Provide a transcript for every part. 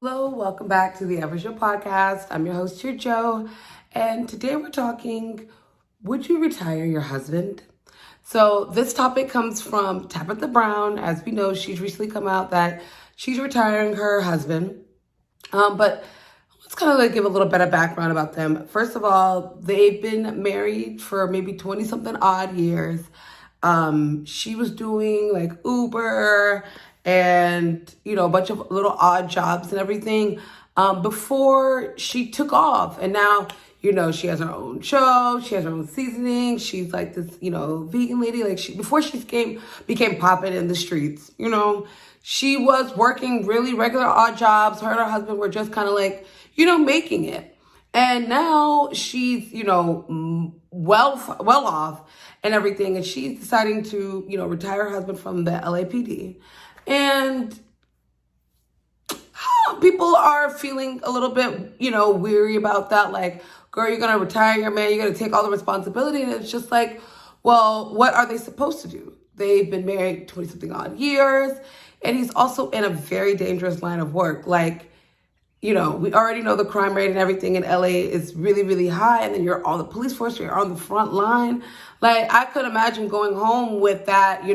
Hello, welcome back to the Average Joe podcast. I'm your host here, Joe, and today we're talking, would you retire your husband? So this topic comes from Tabitha Brown. As we know, she's recently come out that she's retiring her husband. But let's kind of like give a little bit of background about them. First of all, they've been married for maybe 20 something odd years. She was doing like Uber and, a bunch of little odd jobs and everything, before she took off. And now, she has her own show, she has her own seasoning. She's like this, vegan lady. Like before she became popping in the streets, she was working really regular odd jobs. Her and her husband were just kind of like, making it. And now she's, well off and everything. And she's deciding to, retire her husband from the LAPD. And people are feeling a little bit, weary about that. Like, girl, you're going to retire your man. You're going to take all the responsibility. And it's just like, well, what are they supposed to do? They've been married 20 something odd years. And he's also in a very dangerous line of work. Like, we already know the crime rate and everything in LA is really, really high. And then you're on the police force, you're on the front line. Like, I could imagine going home with that,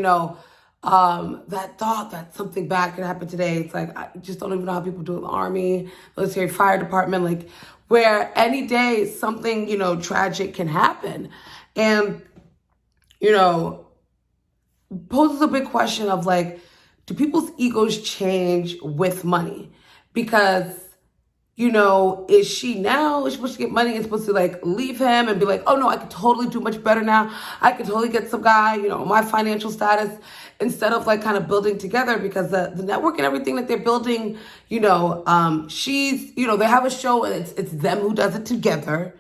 that thought that something bad could happen today. It's like, I just don't even know how people do it in the Army, military, fire department, like where any day something, tragic can happen. And, poses a big question of like, do people's egos change with money? Because is she supposed to get money and supposed to like leave him and be like, oh no, I could totally do much better now. I could totally get some guy, my financial status, instead of like kind of building together, because the network and everything that they're building, she's, they have a show and it's them who does it together,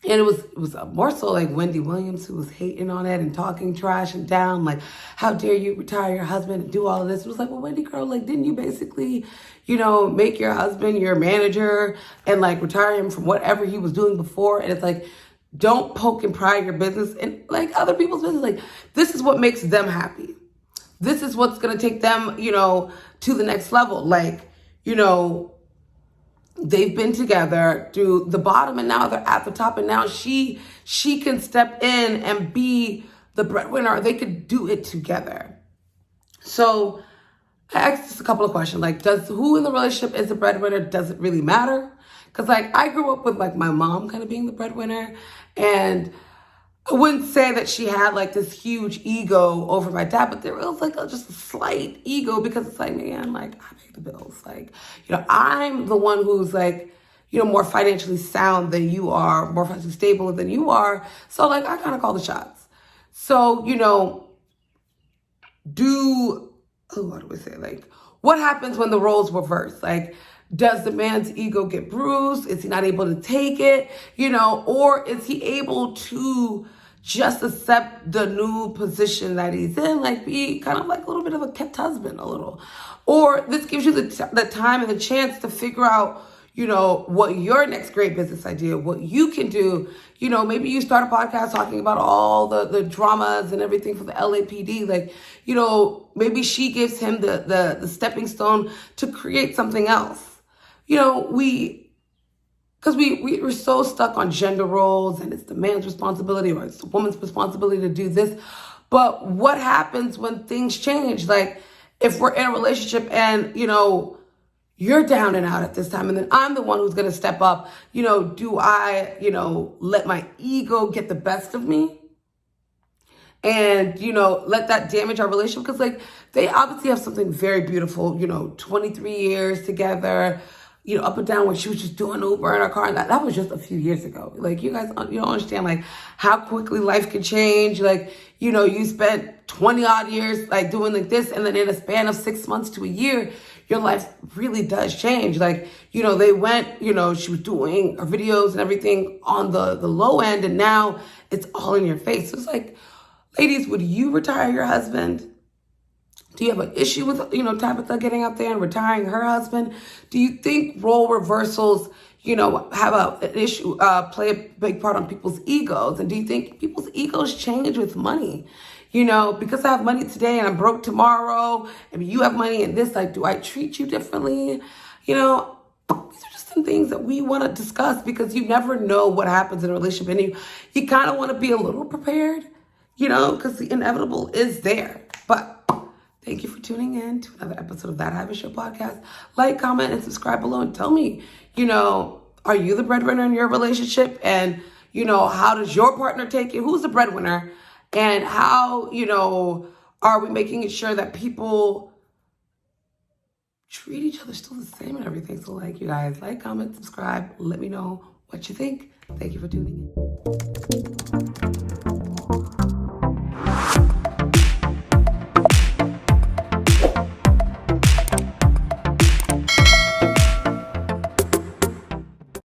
and it was more so like Wendy Williams who was hating on it and talking trash and down, like, how dare you retire your husband and do all of this? It was like, well, Wendy girl, like, didn't you basically, make your husband your manager and like retire him from whatever he was doing before? And it's like, don't poke and pry your business and like other people's business. Like, this is what makes them happy. This is what's going to take them, to the next level. Like, they've been together through the bottom and now they're at the top, and now she can step in and be the breadwinner. They could do it together. So I asked just a couple of questions. Like, who in the relationship is the breadwinner? Does it really matter? Because like I grew up with like my mom kind of being the breadwinner, and I wouldn't say that she had like this huge ego over my dad, but there was like just a slight ego, because it's like, man, like I pay the bills. Like, I'm the one who's like, more financially sound than you are, more financially stable than you are. So like, I kind of call the shots. So, what do we say? Like, what happens when the roles reverse? Like, does the man's ego get bruised? Is he not able to take it? Or is he able to just accept the new position that he's in, like be kind of like a little bit of a kept husband, a little? Or this gives you the time and the chance to figure out, what your next great business idea, what you can do. Maybe you start a podcast talking about all the dramas and everything for the LAPD. Like, maybe she gives him the stepping stone to create something else. Because we're so stuck on gender roles and it's the man's responsibility or it's the woman's responsibility to do this. But what happens when things change? Like, if we're in a relationship and, you're down and out at this time, and then I'm the one who's going to step up, do I, let my ego get the best of me? And, let that damage our relationship? Because, like, they obviously have something very beautiful, 23 years together, up and down when she was just doing Uber in her car. And that was just a few years ago. Like, you guys, you don't understand, like, how quickly life can change. Like, you spent 20 odd years, like, doing like this. And then in a span of 6 months to a year, your life really does change. Like, they went, she was doing her videos and everything on the low end. And now it's all in your face. So it's like, ladies, would you retire your husband? Do you have an issue with, Tabitha getting out there and retiring her husband? Do you think role reversals, have an issue, play a big part on people's egos? And do you think people's egos change with money? because I have money today and I'm broke tomorrow, and you have money and this, like, do I treat you differently? These are just some things that we want to discuss, because you never know what happens in a relationship, and you kind of want to be a little prepared, because the inevitable is there. But thank you for tuning in to another episode of That Habit Show podcast. Like, comment, and subscribe below, and tell me, are you the breadwinner in your relationship? And, how does your partner take it? Who's the breadwinner? And how, are we making sure that people treat each other still the same and everything? So, you guys, like, comment, subscribe. Let me know what you think. Thank you for tuning in.